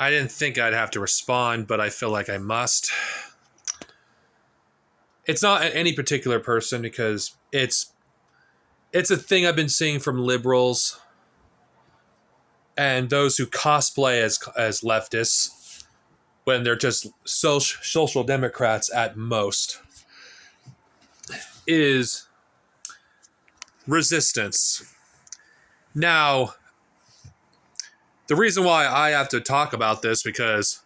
I didn't think I'd have to respond, but I feel like I must. It's not any particular person because it's a thing I've been seeing from liberals and those who cosplay as leftists when they're just social democrats at most, is resistance. Now, the reason why I have to talk about this because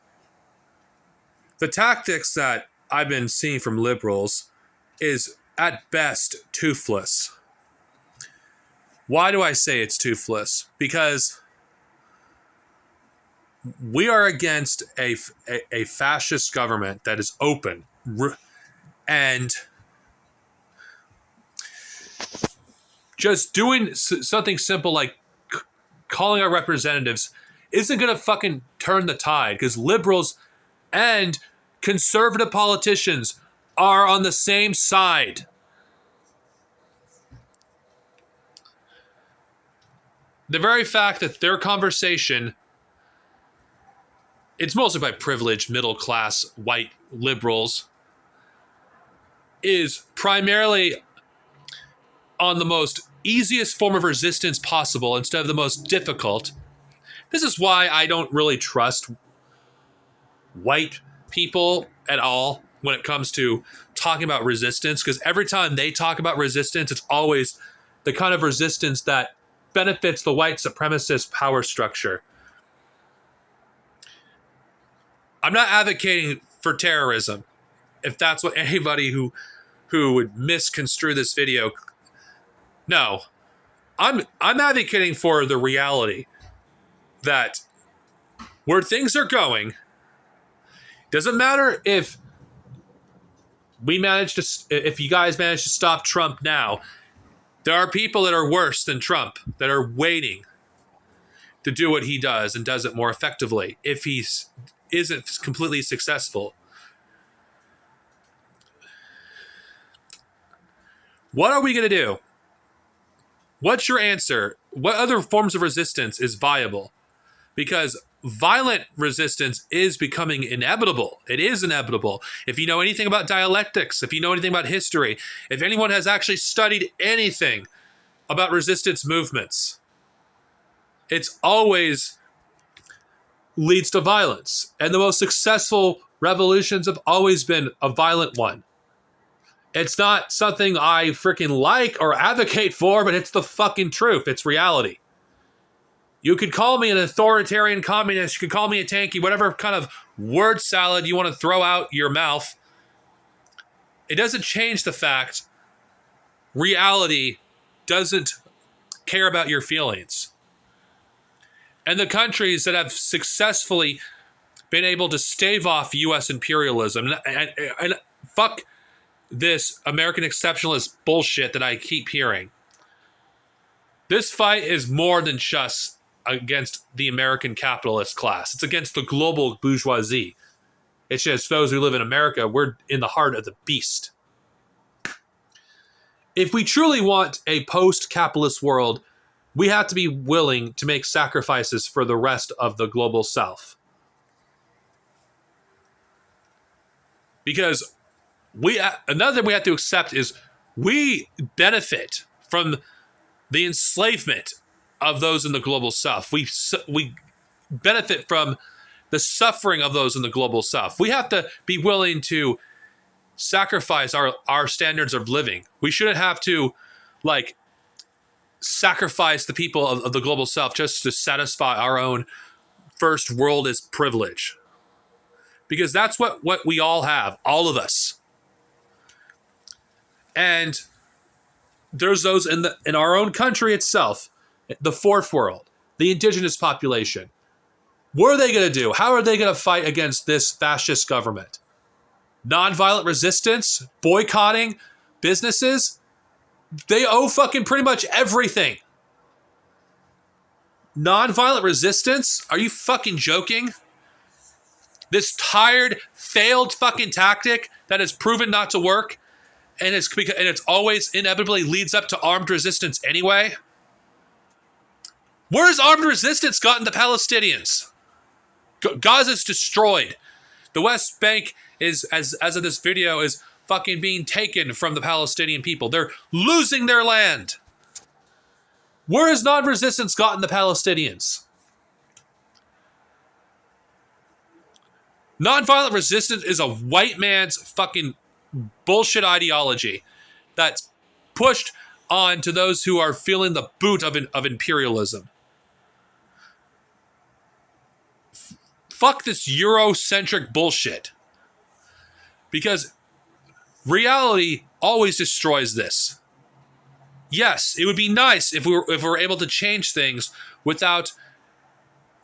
the tactics that I've been seeing from liberals is at best toothless. Why do I say it's toothless? Because we are against a fascist government that is open and just doing something simple like calling our representatives isn't going to fucking turn the tide, because liberals and conservative politicians are on the same side. The very fact that their conversation, it's mostly by privileged, middle-class, white liberals, is primarily on the most easiest form of resistance possible instead of the most difficult. This is why I don't really trust white people at all when it comes to talking about resistance, because every time they talk about resistance, it's always the kind of resistance that benefits the white supremacist power structure. I'm not advocating for terrorism, if that's what anybody who would misconstrue this video. No, I'm advocating for the reality that where things are going, doesn't matter if if you guys manage to stop Trump now, there are people that are worse than Trump that are waiting to do what he does and does it more effectively if he isn't completely successful. What are we going to do? What's your answer? What other forms of resistance is viable? Because violent resistance is becoming inevitable. It is inevitable. If you know anything about dialectics, if you know anything about history, if anyone has actually studied anything about resistance movements, it's always leads to violence. And the most successful revolutions have always been a violent one. It's not something I freaking like or advocate for, but it's the fucking truth. It's reality. You could call me an authoritarian communist. You could call me a tanky, whatever kind of word salad you want to throw out your mouth. It doesn't change the fact reality doesn't care about your feelings. And the countries that have successfully been able to stave off U.S. imperialism, and fuck this American exceptionalist bullshit that I keep hearing. This fight is more than just against the American capitalist class. It's against the global bourgeoisie. It's just those who live in America, we're in the heart of the beast. If we truly want a post-capitalist world, we have to be willing to make sacrifices for the rest of the global south. Because another thing we have to accept is we benefit from the enslavement of those in the global south. We benefit from the suffering of those in the global south. We have to be willing to sacrifice our standards of living. We shouldn't have to sacrifice the people of the global south just to satisfy our own first worldist privilege. Because that's what we all have, all of us. And there's those in our own country itself, the fourth world, the indigenous population. What are they going to do? How are they going to fight against this fascist government? Nonviolent resistance, boycotting businesses. They owe fucking pretty much everything. Nonviolent resistance? Are you fucking joking? This tired, failed fucking tactic that has proven not to work, and it's always inevitably leads up to armed resistance anyway. Where's armed resistance gotten the Palestinians? Gaza's destroyed. The West Bank is, as of this video, is fucking being taken from the Palestinian people. They're losing their land. Where has non-resistance gotten the Palestinians? Nonviolent resistance is a white man's fucking bullshit ideology that's pushed on to those who are feeling the boot of imperialism. Fuck this Eurocentric bullshit. Because reality always destroys this. Yes, it would be nice if we were able to change things without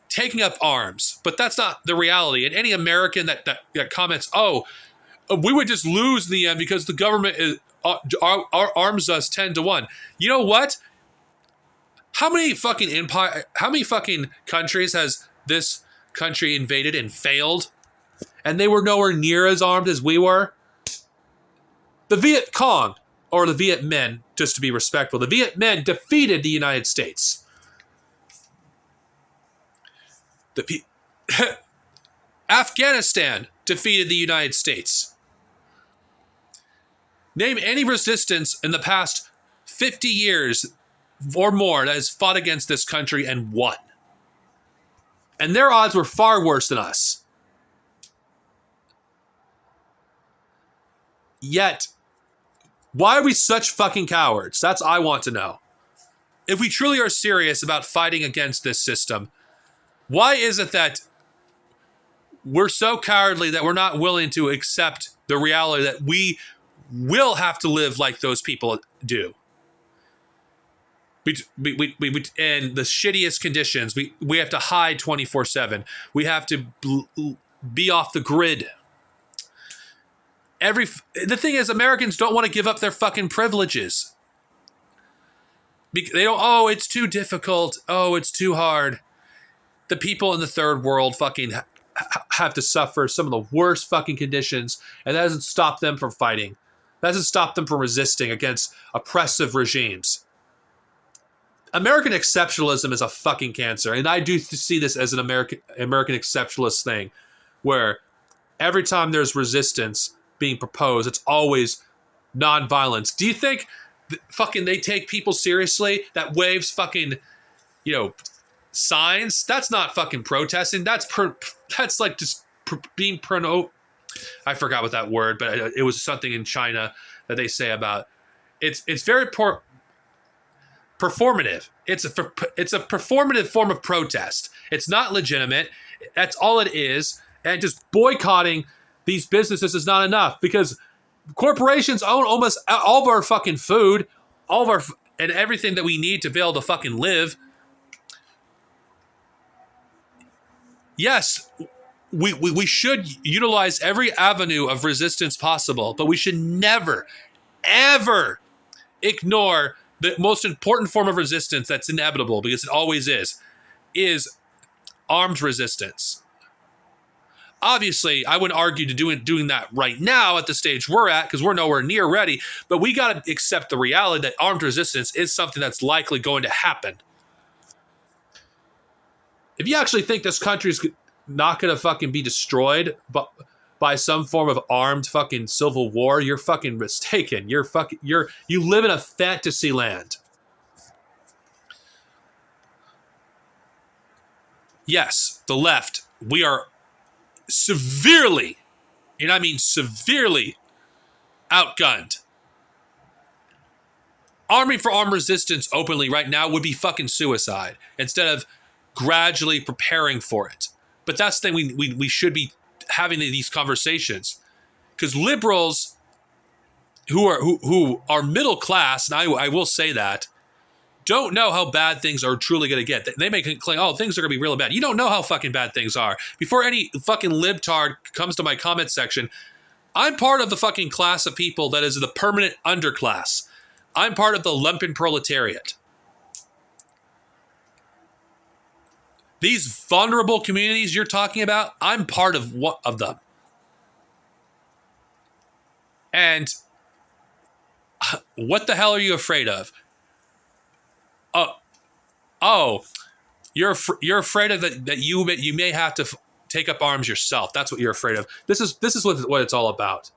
taking up arms, but that's not the reality. And any American that comments, "Oh, we would just lose in the end because the government arms us 10-1." You know what? How many fucking countries has this country invaded and failed, and they were nowhere near as armed as we were? The Viet Cong, or the Viet Minh, just to be respectful, the Viet Minh defeated the United States. Afghanistan defeated the United States. Name any resistance in the past 50 years or more that has fought against this country and won. And their odds were far worse than us. Yet, why are we such fucking cowards? That's I want to know. If we truly are serious about fighting against this system, why is it that we're so cowardly that we're not willing to accept the reality that we will have to live like those people do? We in the shittiest conditions. We have to hide 24/7. We have to be off the grid. The thing is, Americans don't want to give up their fucking privileges. They don't. Oh, it's too difficult. Oh, it's too hard. The people in the third world fucking have to suffer some of the worst fucking conditions, and that doesn't stop them from fighting. That doesn't stop them from resisting against oppressive regimes. American exceptionalism is a fucking cancer, and I do see this as an American exceptionalist thing, where every time there's resistance being proposed, it's always nonviolence. Do you think fucking they take people seriously that waves fucking, signs? That's not fucking protesting. That's like just being I forgot what that word, but it was something in China that they say about it's very performative. It's a performative form of protest. It's not legitimate. That's all it is. And just boycotting these businesses is not enough, because corporations own almost all of our fucking food, all of our and everything that we need to be able to fucking live. Yes, we should utilize every avenue of resistance possible, but we should never, ever ignore the most important form of resistance that's inevitable, because it always is armed resistance. Obviously, I wouldn't argue to doing that right now at the stage we're at, because we're nowhere near ready, but we got to accept the reality that armed resistance is something that's likely going to happen. If you actually think this country's not going to fucking be destroyed by some form of armed fucking civil war, you're fucking mistaken. You live in a fantasy land. Yes, the left, we are severely, and I mean severely, outgunned. Arming for armed resistance openly right now would be fucking suicide, instead of gradually preparing for it. But that's the thing, we should be having these conversations, because liberals who are middle class, and I will say that, don't know how bad things are truly going to get. They may claim, oh, things are going to be really bad. You don't know how fucking bad things are. Before any fucking libtard comes to my comment section, I'm part of the fucking class of people that is the permanent underclass. I'm part of the lumpen proletariat. These vulnerable communities you're talking about, I'm part of them. And what the hell are you afraid of? You're afraid of that you may have to take up arms yourself. That's what you're afraid of. This is what it's all about.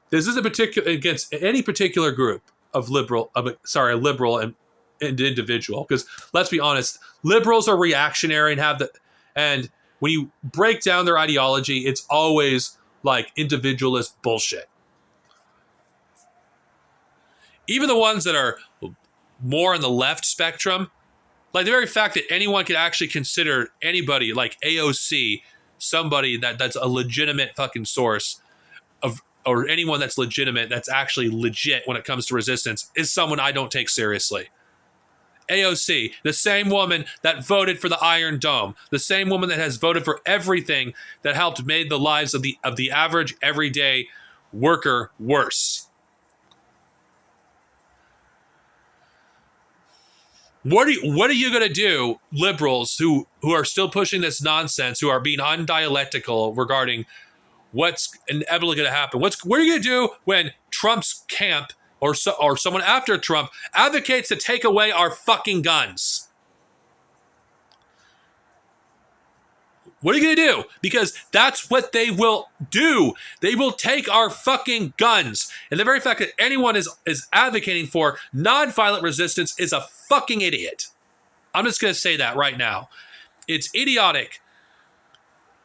This isn't particular against any particular group of liberal and individual. Because let's be honest, liberals are reactionary and when you break down their ideology, it's always like individualist bullshit. Even the ones that are more on the left spectrum, like the very fact that anyone could actually consider anybody like AOC somebody that's a legitimate fucking source of, or anyone that's legitimate, that's actually legit when it comes to resistance, is someone I don't take seriously. AOC, the same woman that voted for the Iron Dome, the same woman that has voted for everything that helped make the lives of the average everyday worker worse. What are you going to do, liberals who are still pushing this nonsense, who are being undialectical regarding what's inevitably going to happen? What are you going to do when Trump's camp or someone after Trump advocates to take away our fucking guns? What are you going to do? Because that's what they will do. They will take our fucking guns. And the very fact that anyone is advocating for nonviolent resistance is a fucking idiot. I'm just going to say that right now. It's idiotic.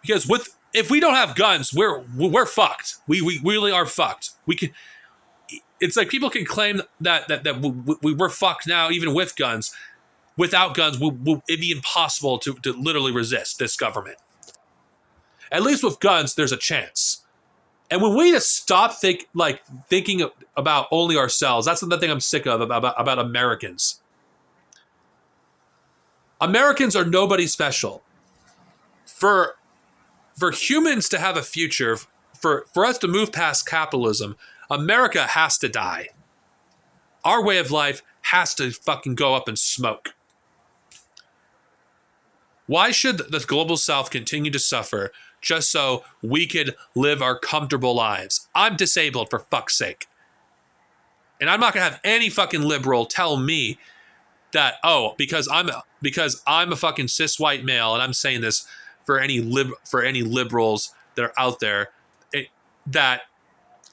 Because if we don't have guns, we're fucked. We really are fucked. It's like people can claim that we're fucked now, even with guns. Without guns, it'd be impossible to literally resist this government. At least with guns, there's a chance. And when we just stop thinking about only ourselves, that's the thing I'm sick of about Americans. Americans are nobody special. For humans to have a future, for us to move past capitalism, America has to die. Our way of life has to fucking go up in smoke. Why should the global south continue to suffer just so we could live our comfortable lives? I'm disabled, for fuck's sake. And I'm not going to have any fucking liberal tell me that, because I'm a fucking cis white male, and I'm saying this for any liberals that are out there, that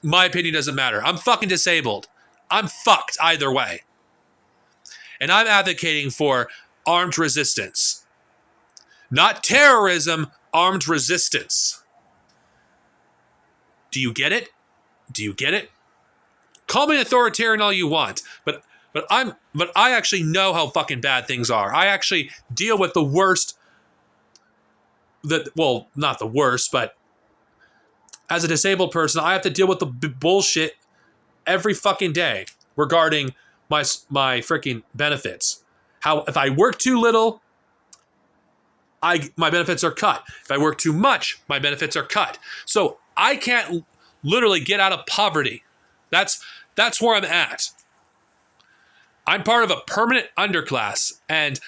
my opinion doesn't matter. I'm fucking disabled. I'm fucked either way. And I'm advocating for armed resistance. Not terrorism, armed resistance. Do you get it? Do you get it? Call me authoritarian all you want, but I actually know how fucking bad things are. I actually deal with the worst. Not the worst, but as a disabled person, I have to deal with the bullshit every fucking day regarding my freaking benefits. How if I work too little, my benefits are cut. If I work too much, my benefits are cut. So I can't literally get out of poverty. That's where I'm at. I'm part of a permanent underclass, and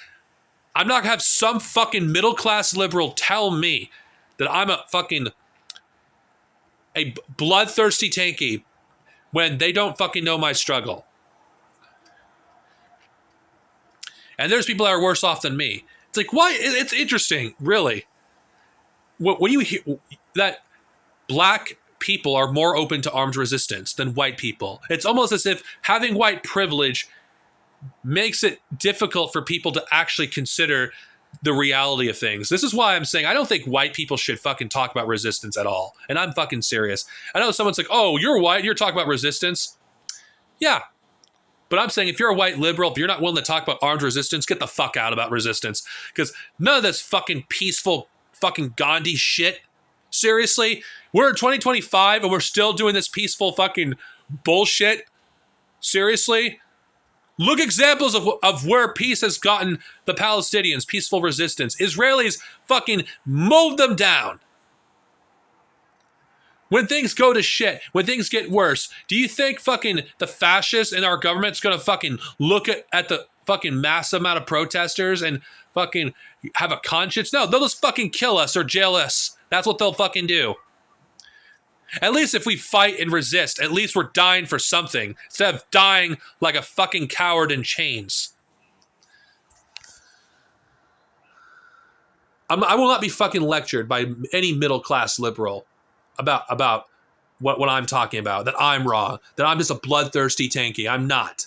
I'm not gonna have some fucking middle class liberal tell me that I'm a bloodthirsty tanky when they don't fucking know my struggle. And there's people that are worse off than me. It's like, why? It's interesting, really. When you hear that black people are more open to armed resistance than white people, it's almost as if having white privilege makes it difficult for people to actually consider the reality of things. This is why I'm saying I don't think white people should fucking talk about resistance at all. And I'm fucking serious. I know someone's like, oh, you're white, you're talking about resistance. Yeah. But I'm saying if you're a white liberal, if you're not willing to talk about armed resistance, get the fuck out about resistance. Because none of this fucking peaceful fucking Gandhi shit. Seriously? We're in 2025 and we're still doing this peaceful fucking bullshit? Seriously? Look examples of where peace has gotten the Palestinians, peaceful resistance. Israelis fucking mowed them down. When things go to shit, when things get worse, do you think fucking the fascists in our government's gonna fucking look at the fucking massive amount of protesters and fucking have a conscience? No, they'll just fucking kill us or jail us. That's what they'll fucking do. At least if we fight and resist, at least we're dying for something instead of dying like a fucking coward in chains. I will not be fucking lectured by any middle class liberal about what I'm talking about, that I'm wrong, that I'm just a bloodthirsty tanky. I'm not.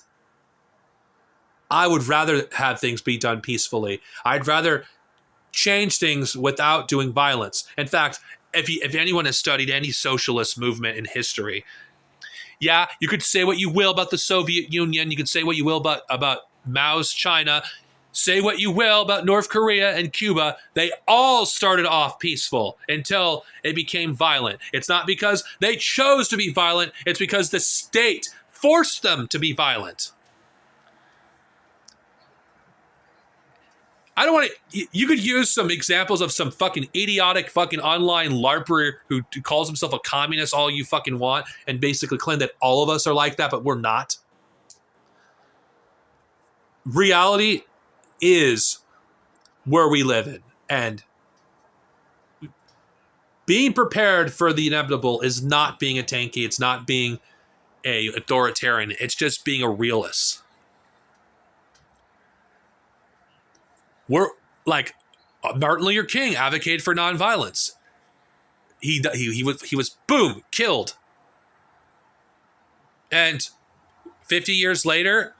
I would rather have things be done peacefully. I'd rather change things without doing violence. In fact, if anyone has studied any socialist movement in history, yeah, you could say what you will about the Soviet Union. You could say what you will about Mao's China. Say what you will about North Korea and Cuba. They all started off peaceful until it became violent. It's not because they chose to be violent. It's because the state forced them to be violent. I don't want to. You could use some examples of some fucking idiotic fucking online LARPer who calls himself a communist all you fucking want and basically claim that all of us are like that, but we're not. Reality is where we live in. And being prepared for the inevitable is not being a tanky. It's not being a authoritarian. It's just being a realist. We're like Martin Luther King advocated for nonviolence. He was boom, killed. And 50 years later,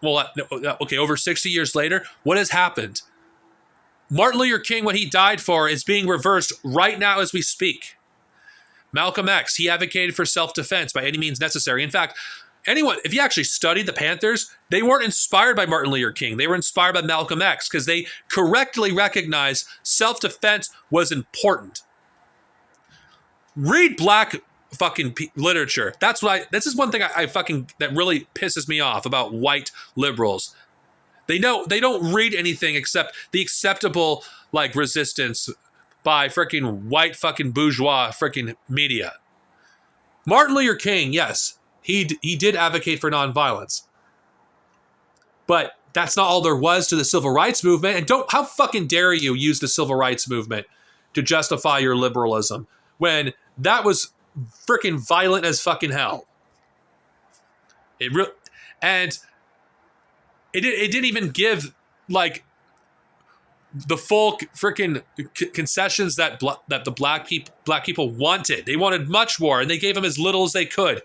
over 60 years later, what has happened? Martin Luther King, what he died for, is being reversed right now as we speak. Malcolm X, he advocated for self-defense by any means necessary. In fact, if you actually studied the Panthers, they weren't inspired by Martin Luther King. They were inspired by Malcolm X because they correctly recognized self-defense was important. Read black fucking literature. This is one thing that really pisses me off about white liberals. They don't read anything except the acceptable like resistance by freaking white fucking bourgeois freaking media. Martin Luther King, yes, he did advocate for nonviolence. But that's not all there was to the civil rights movement. And how fucking dare you use the civil rights movement to justify your liberalism when that was freaking violent as fucking hell. It didn't even give like the full freaking concessions that the black people wanted. They wanted much more, and they gave them as little as they could.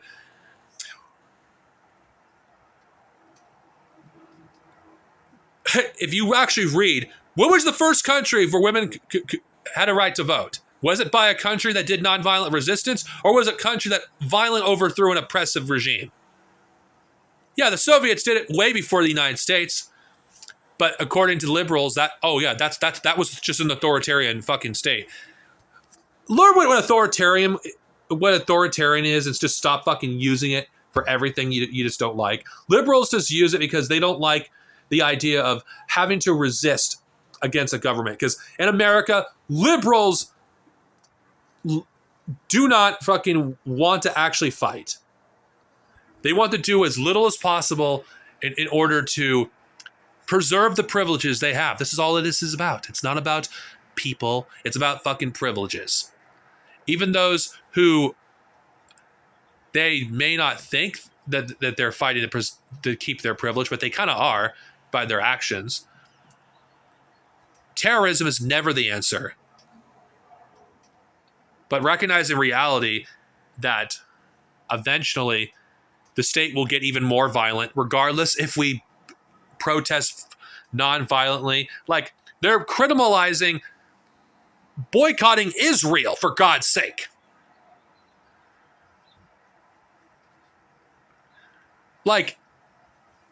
If you actually read, what was the first country where women had a right to vote? Was it by a country that did nonviolent resistance, or was it a country that violently overthrew an oppressive regime? Yeah, the Soviets did it way before the United States. But according to liberals, that was just an authoritarian fucking state. Learn what authoritarian is, and just stop fucking using it for everything you just don't like. Liberals just use it because they don't like the idea of having to resist against a government. Because in America, liberals do not fucking want to actually fight. They want to do as little as possible in order to preserve the privileges they have. This is all this is about. It's not about people. It's about fucking privileges. Even those who they may not think that they're fighting to keep their privilege, but they kind of are by their actions. Terrorism is never the answer. But recognizing reality that eventually the state will get even more violent, regardless if we protest non-violently. Like, they're criminalizing boycotting Israel, for God's sake. Like,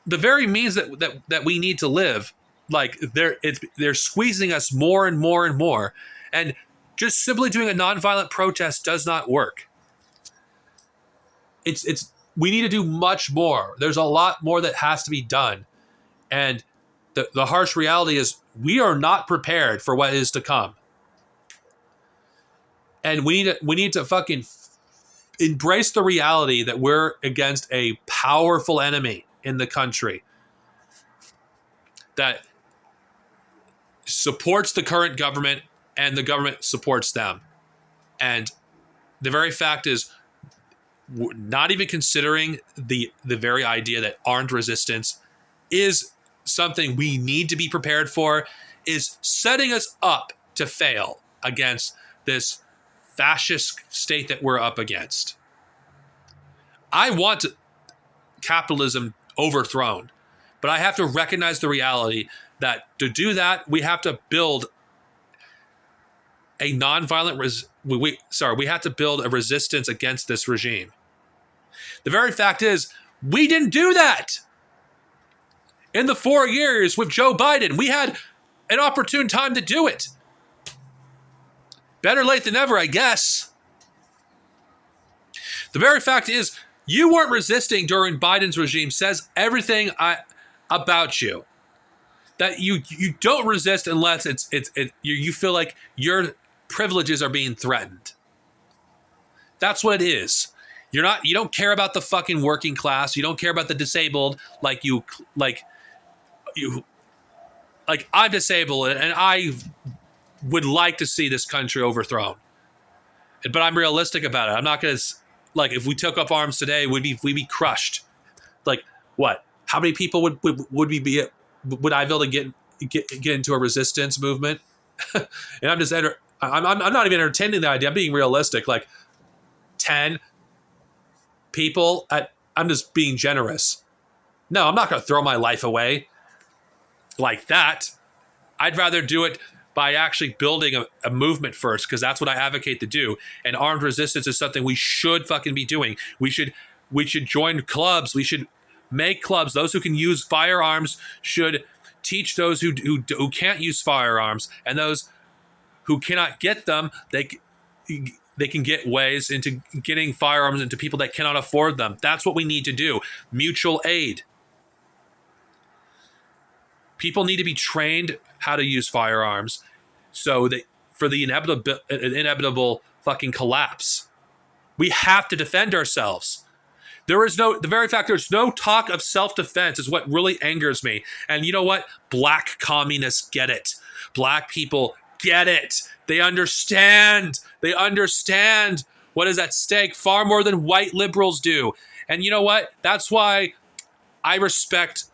the very means that we need to live, like, they're squeezing us more and more and more. And just simply doing a non-violent protest does not work. We need to do much more. There's a lot more that has to be done. And the harsh reality is we are not prepared for what is to come. And we need to fucking embrace the reality that we're against a powerful enemy in the country that supports the current government, and the government supports them. And the very fact is, not even considering the very idea that armed resistance is something we need to be prepared for, is setting us up to fail against this fascist state that we're up against. I want capitalism overthrown, but I have to recognize the reality that to do that, we have to build a nonviolent we have to build a resistance against this regime. The very fact is, we didn't do that. In the 4 years with Joe Biden, we had an opportune time to do it. Better late than never, I guess. The very fact is, you weren't resisting during Biden's regime says everything about you. That you don't resist unless you feel like your privileges are being threatened. That's what it is. You don't care about the fucking working class. You don't care about the disabled like I'm disabled and I would like to see this country overthrown. But I'm realistic about it. I'm not going to, like, if we took up arms today, we'd be crushed. Like, what? How many people would I be able to get into a resistance movement? And I'm not even entertaining the idea. I'm being realistic. Like 10 people I'm just being generous. No, I'm not going to throw my life away like that. I'd rather do it by actually building a movement first, because that's what I advocate to do. And armed resistance is something we should fucking be doing. We should join clubs. We should make clubs. Those who can use firearms should teach those who can't use firearms, and those who cannot get them, they can get ways into getting firearms into people that cannot afford them. That's what we need to do. Mutual aid. People need to be trained how to use firearms so that for the inevitable fucking collapse. We have to defend ourselves. The very fact there's no talk of self-defense is what really angers me. And you know what? Black communists get it. Black people get it. They understand. They understand what is at stake far more than white liberals do. And you know what? That's why I respect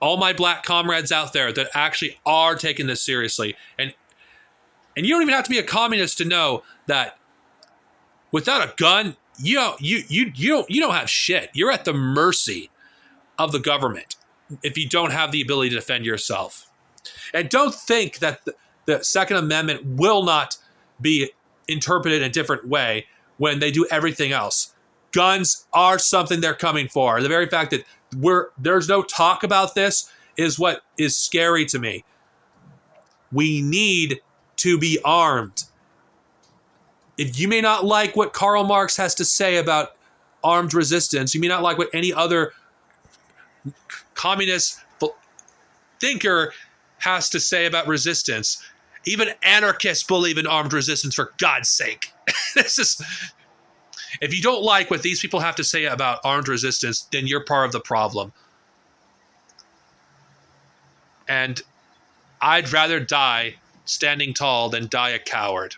all my black comrades out there that actually are taking this seriously. And you don't even have to be a communist to know that without a gun, you don't have shit. You're at the mercy of the government if you don't have the ability to defend yourself. And don't think that the Second Amendment will not be interpreted in a different way when they do everything else. Guns are something they're coming for. The very fact that there's no talk about this is what is scary to me. We need to be armed. If you may not like what Karl Marx has to say about armed resistance, you may not like what any other communist thinker has to say about resistance. Even anarchists believe in armed resistance, for God's sake. If you don't like what these people have to say about armed resistance, then you're part of the problem. And I'd rather die standing tall than die a coward.